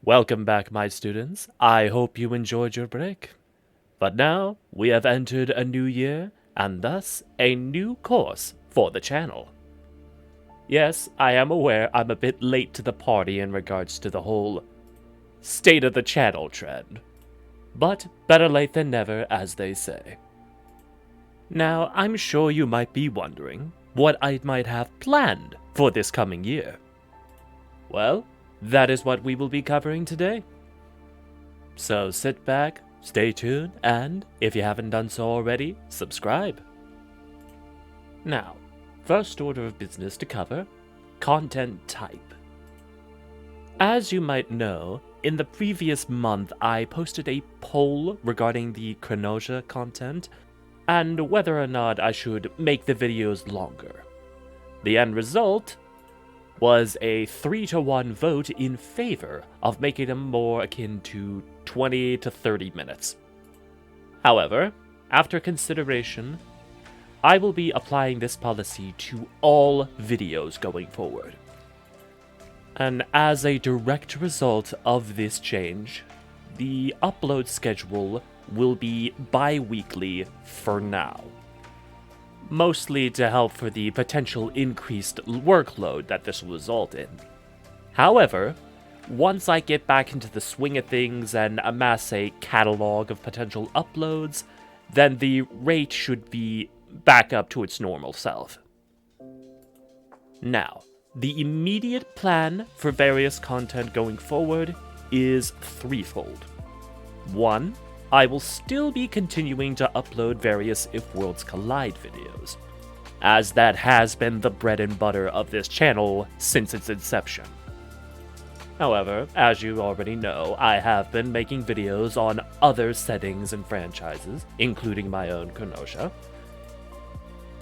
Welcome back, my students. I hope you enjoyed your break. But now we have entered a new year and thus a new course for the channel. Yes, I am aware I'm a bit late to the party in regards to the whole state of the channel trend. But better late than never, as they say. Now, I'm sure you might be wondering what I might have planned for this coming year. Well, that is what we will be covering today. So sit back, stay tuned, and if you haven't done so already, subscribe. Now, first order of business to cover, content type. As you might know, in the previous month I posted a poll regarding the Chronosia content and whether or not I should make the videos longer. The end result was a 3-to-1 vote in favor of making them more akin to 20 to 30 minutes. However, after consideration, I will be applying this policy to all videos going forward. And as a direct result of this change, the upload schedule will be bi-weekly for now. Mostly to help for the potential increased workload that this will result in. However, once I get back into the swing of things and amass a catalog of potential uploads, then the rate should be back up to its normal self. Now, the immediate plan for various content going forward is threefold. 1. I will still be continuing to upload various If Worlds Collide videos, as that has been the bread and butter of this channel since its inception. However, as you already know, I have been making videos on other settings and franchises, including my own Chronosia.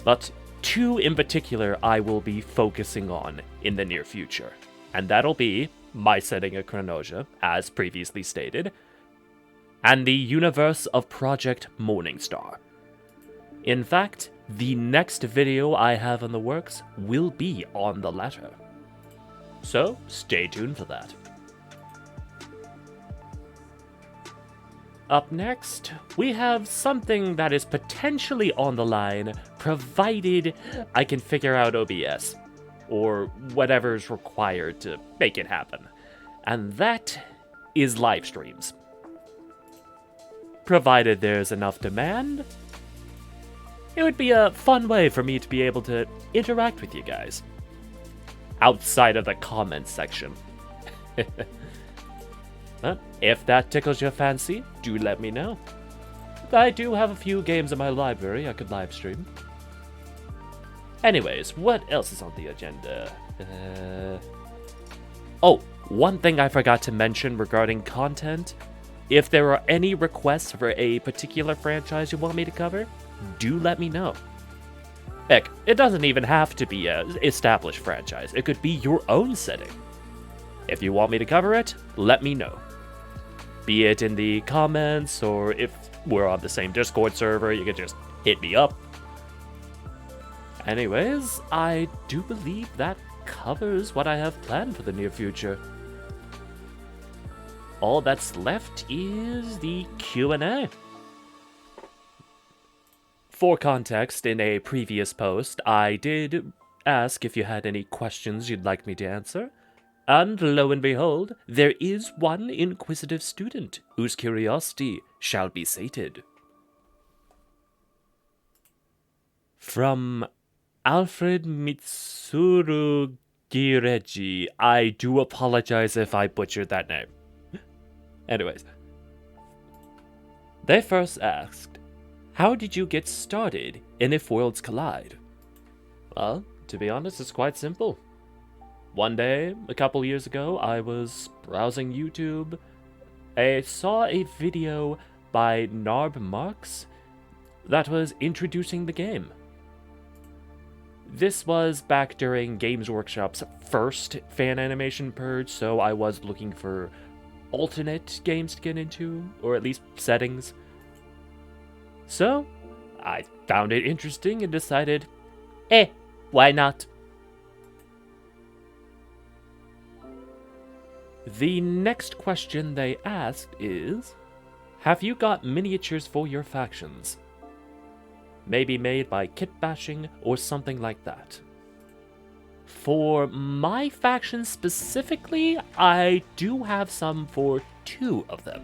But 2 in particular I will be focusing on in the near future, and that'll be my setting of Chronosia, as previously stated, and the universe of Project Morningstar. In fact, the next video I have in the works will be on the latter. So, stay tuned for that. Up next, we have something that is potentially on the line, provided I can figure out OBS, or whatever's required to make it happen. And that is live streams. Provided there's enough demand, it would be a fun way for me to be able to interact with you guys. Outside of the comments section. But if that tickles your fancy, do let me know. I do have a few games in my library I could live stream. Anyways, what else is on the agenda? Oh, one thing I forgot to mention regarding content. If there are any requests for a particular franchise you want me to cover, do let me know. Heck, it doesn't even have to be an established franchise. It could be your own setting. If you want me to cover it, let me know. Be it in the comments, or if we're on the same Discord server, you can just hit me up. Anyways, I do believe that covers what I have planned for the near future. All that's left is the Q&A. For context, in a previous post, I did ask if you had any questions you'd like me to answer, and lo and behold, there is one inquisitive student whose curiosity shall be sated. From Alfred Mitsuru Gireji. I do apologize if I butchered that name. Anyways, they first asked, how did you get started in If Worlds Collide? Well, to be honest, it's quite simple. One day, a couple years ago, I was browsing YouTube. I saw a video by Narb Marks that was introducing the game. This was back during Games Workshop's first fan animation purge, so I was looking for alternate games to get into, or at least settings. So, I found it interesting and decided, why not? The next question they asked is, have you got miniatures for your factions? Maybe made by kit bashing or something like that. For my faction specifically, I do have some for 2 of them.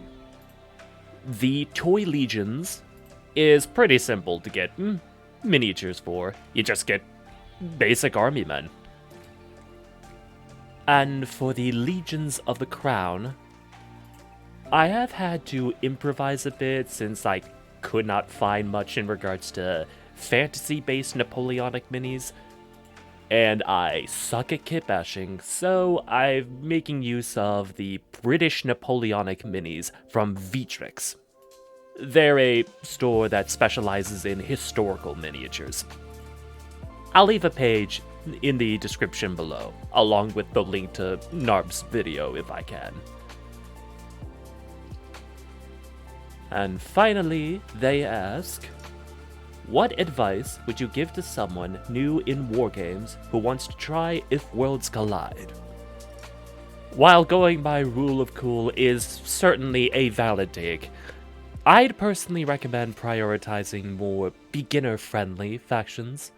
The Toy Legions is pretty simple to get miniatures for. You just get basic army men. And for the Legions of the Crown, I have had to improvise a bit since I could not find much in regards to fantasy-based Napoleonic minis, and I suck at kit bashing, so I'm making use of the British Napoleonic minis from Vitrix. They're a store that specializes in historical miniatures. I'll leave a page in the description below, along with the link to Narb's video if I can. And finally, they ask, what advice would you give to someone new in wargames who wants to try If Worlds Collide? While going by Rule of Cool is certainly a valid take, I'd personally recommend prioritizing more beginner-friendly factions.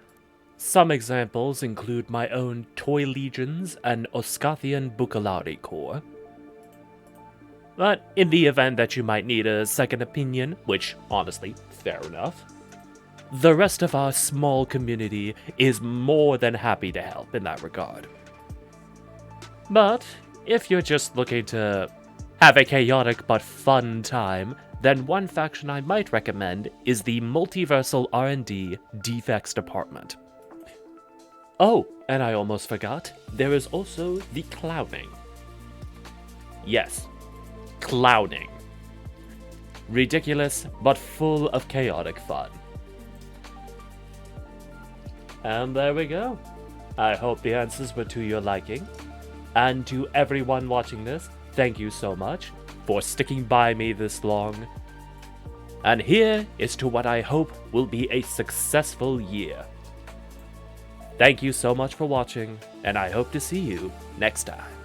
Some examples include my own Toy Legions and Oscathian Bucalari Corps. But in the event that you might need a second opinion, which honestly, fair enough, the rest of our small community is more than happy to help in that regard. But if you're just looking to have a chaotic but fun time, then one faction I might recommend is the Multiversal R&D Defects Department. Oh, and I almost forgot, there is also the Clowning. Yes, Clowning. Ridiculous, but full of chaotic fun. And there we go. I hope the answers were to your liking. And to everyone watching this, thank you so much for sticking by me this long. And here is to what I hope will be a successful year. Thank you so much for watching, and I hope to see you next time.